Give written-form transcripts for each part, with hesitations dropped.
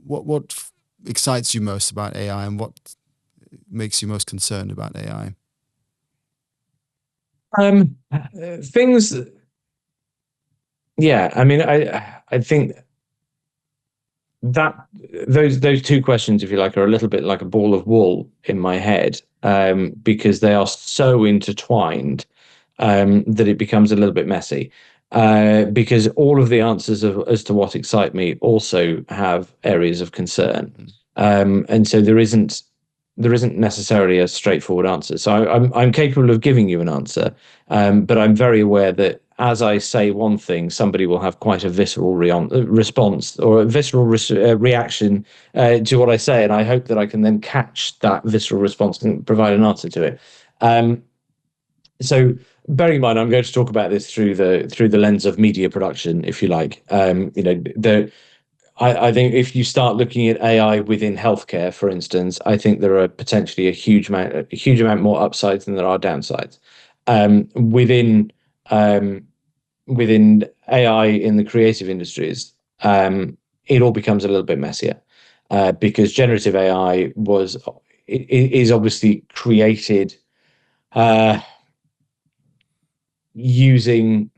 what excites you most about AI, and what makes you most concerned about AI? Things. Yeah, I mean, I think that those two questions, if you like, are a little bit like a ball of wool in my head, because they are so intertwined, that it becomes a little bit messy. Because all of the answers as to what excite me also have areas of concern, and so there isn't necessarily a straightforward answer. So I'm capable of giving you an answer, but I'm very aware that as I say one thing, somebody will have quite a visceral response or a visceral reaction to what I say, and I hope that I can then catch that visceral response and provide an answer to it. So bearing in mind, I'm going to talk about this through the lens of media production, if you like. I think if you start looking at AI within healthcare, for instance, I think there are potentially a huge amount more upsides than there are downsides. Within AI in the creative industries, it all becomes a little bit messier, because generative AI is obviously created using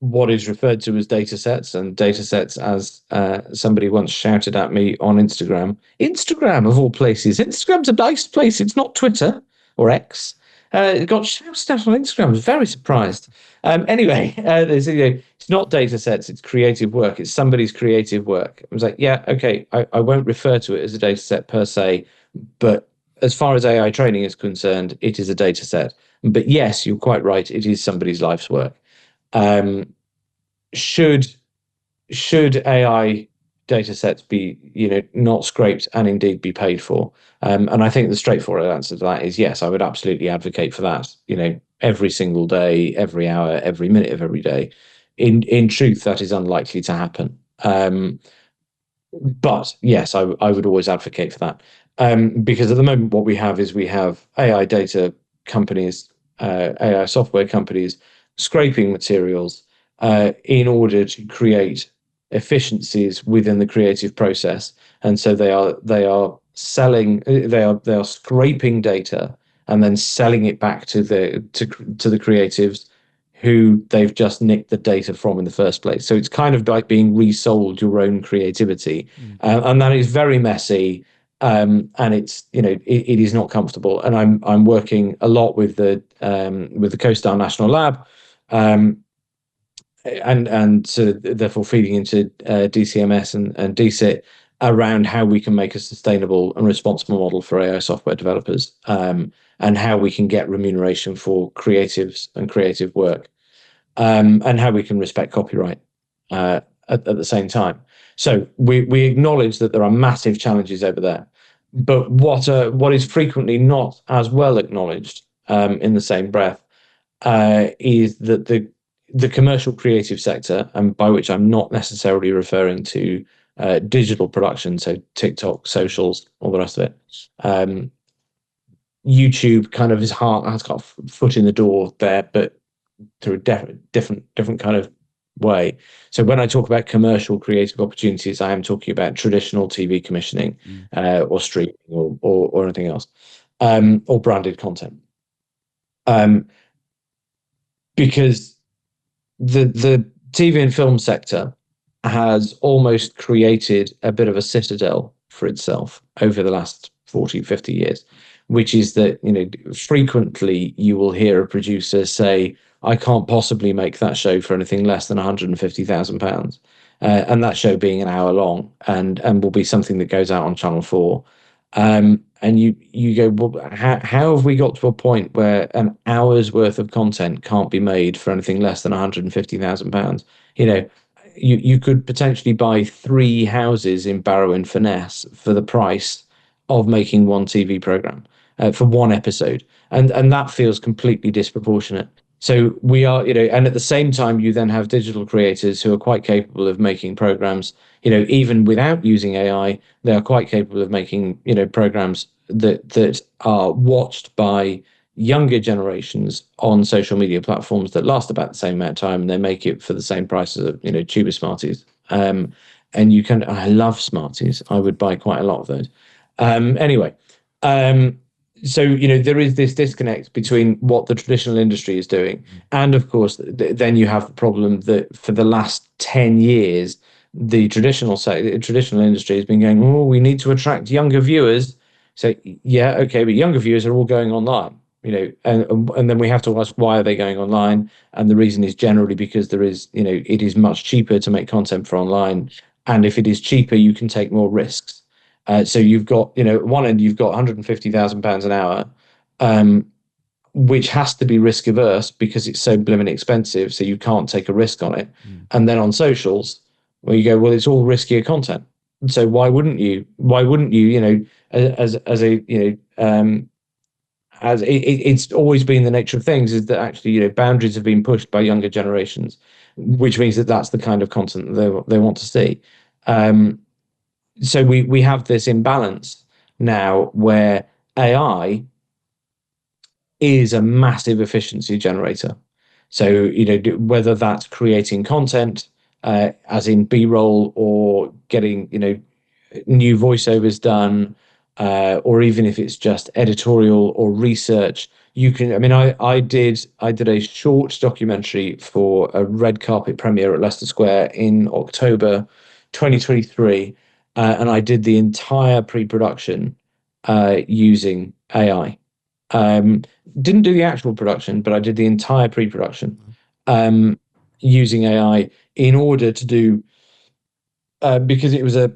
what is referred to as data sets, and data sets, as somebody once shouted at me on Instagram of all places. Instagram's a nice place. It's not Twitter or X. It got shouted at on Instagram. I was very surprised. Anyway, it's not data sets. It's creative work. It's somebody's creative work. I was like, yeah, okay, I won't refer to it as a data set per se, but as far as AI training is concerned, it is a data set. But yes, you're quite right. It is somebody's life's work. Um, should AI data sets be, not scraped and indeed be paid for? And I think the straightforward answer to that is yes. I would absolutely advocate for that. Every single day, every hour, every minute of every day. In truth, that is unlikely to happen. But yes, I would always advocate for that, because at the moment what we have is AI data companies, AI software companies scraping materials in order to create efficiencies within the creative process, and so they are scraping data and then selling it back to the creatives who they've just nicked the data from in the first place. So it's kind of like being resold your own creativity, and that is very messy, and it is not comfortable. And I'm working a lot with the CoStar National Lab, and so therefore feeding into DCMS and DCIT around how we can make a sustainable and responsible model for AI software developers, and how we can get remuneration for creatives and creative work, and how we can respect copyright at the same time. So we acknowledge that there are massive challenges over there, but what is frequently not as well acknowledged, in the same breath, is that the commercial creative sector, and by which I'm not necessarily referring to digital production, so TikTok, socials, all the rest of it. YouTube kind of has got a foot in the door there, but through a different kind of way. So when I talk about commercial creative opportunities, I am talking about traditional TV commissioning, or streaming, or anything else, or branded content, because the TV and film sector has almost created a bit of a citadel for itself over the last 40, 50 years, which is that, frequently you will hear a producer say, I can't possibly make that show for anything less than £150,000. And that show being an hour long, and will be something that goes out on Channel 4. And you go, well, how have we got to a point where an hour's worth of content can't be made for anything less than £150,000? You could potentially buy 3 houses in Barrow-in-Furness for the price of making one TV program, for one episode, and that feels completely disproportionate. So we are, and at the same time, you then have digital creators who are quite capable of making programs, even without using AI. They are quite capable of making, programs that are watched by younger generations on social media platforms that last about the same amount of time, and they make it for the same price as, Tuber Smarties. and you can. I love Smarties. I would buy quite a lot of those. Anyway, um, so there is this disconnect between what the traditional industry is doing, and of course, then you have the problem that for the last 10 years, the traditional industry has been going, oh, we need to attract younger viewers. So yeah, okay, but younger viewers are all going online. And then we have to ask, why are they going online? And the reason is generally because it is much cheaper to make content for online, and if it is cheaper, you can take more risks. So you've got, at one end, you've got £150,000 an hour, um, which has to be risk averse because it's so blooming expensive. So you can't take a risk on it. Mm. And then on socials, where you go, well, it's all riskier content. So why wouldn't you? Why wouldn't you? As a as it's always been the nature of things, is that actually boundaries have been pushed by younger generations, which means that that's the kind of content that they want to see. Um, so we have this imbalance now where AI is a massive efficiency generator. So whether that's creating content, as in B-roll, or getting new voiceovers done, or even if it's just editorial or research. You can. I mean, I did a short documentary for a red carpet premiere at Leicester Square in October 2023, and I did the entire pre-production using AI. Um, didn't do the actual production, but I did the entire pre-production um, using AI in order to do because it was a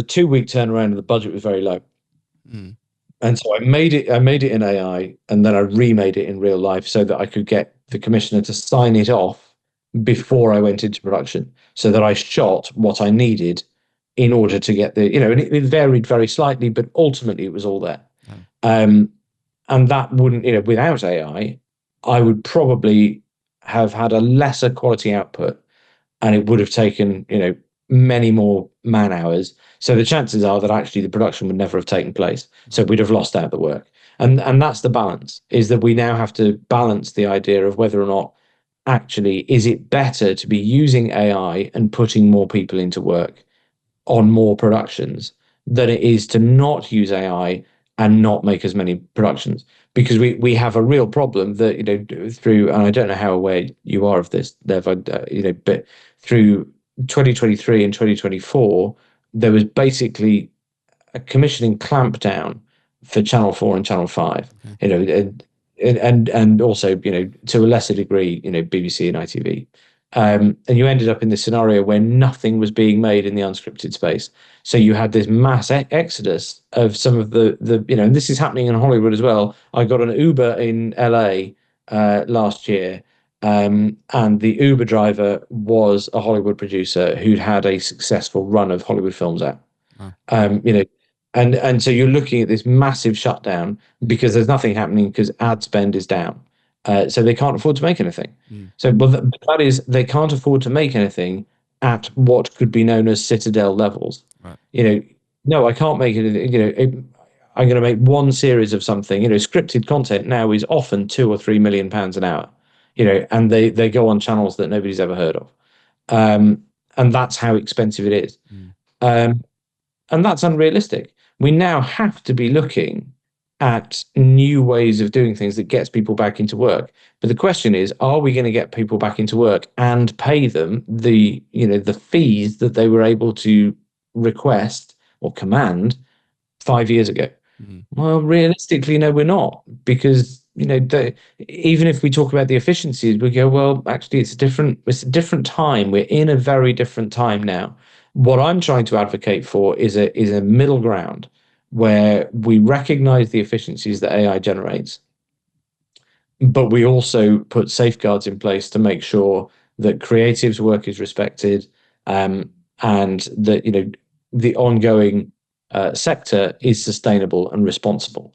2 week turnaround and the budget was very low. Mm. And so I made it in AI, and then I remade it in real life so that I could get the commissioner to sign it off before I went into production, so that I shot what I needed in order to get and it varied very slightly, but ultimately it was all there. Yeah. Um, and that wouldn't, without AI, I would probably have had a lesser quality output, and it would have taken many more man hours. So the chances are that actually the production would never have taken place. So we'd have lost out the work. And that's the balance, is that we now have to balance the idea of whether or not actually is it better to be using AI and putting more people into work on more productions than it is to not use AI and not make as many productions. Because we have a real problem that through, and I don't know how aware you are of this, Dev, but through 2023 and 2024, there was basically a commissioning clampdown for Channel 4 and Channel 5. Okay. And also to a lesser degree BBC and ITV. And you ended up in this scenario where nothing was being made in the unscripted space. So you had this mass exodus of some of the and this is happening in Hollywood as well. I got an Uber in LA last year, and the Uber driver was a Hollywood producer who'd had a successful run of Hollywood films out. Wow. um, you know, and so you're looking at this massive shutdown because there's nothing happening because ad spend is down, so they can't afford to make anything. Mm. So, but that is, they can't afford to make anything at what could be known as citadel levels. Right. No, I can't make anything. I'm going to make one series of something. Scripted content now is often £2 or £3 million an hour. And they go on channels that nobody's ever heard of, and that's how expensive it is. Mm. Um, and that's unrealistic. We now have to be looking at new ways of doing things that gets people back into work. But the question is, are we going to get people back into work and pay them the fees that they were able to request or command 5 years ago? Mm. Well, realistically, no, we're not, because even if we talk about the efficiencies, we go, well, actually, it's a different time. We're in a very different time now. What I'm trying to advocate for is a middle ground where we recognize the efficiencies that AI generates, but we also put safeguards in place to make sure that creatives' work is respected, um, and that the ongoing sector is sustainable and responsible.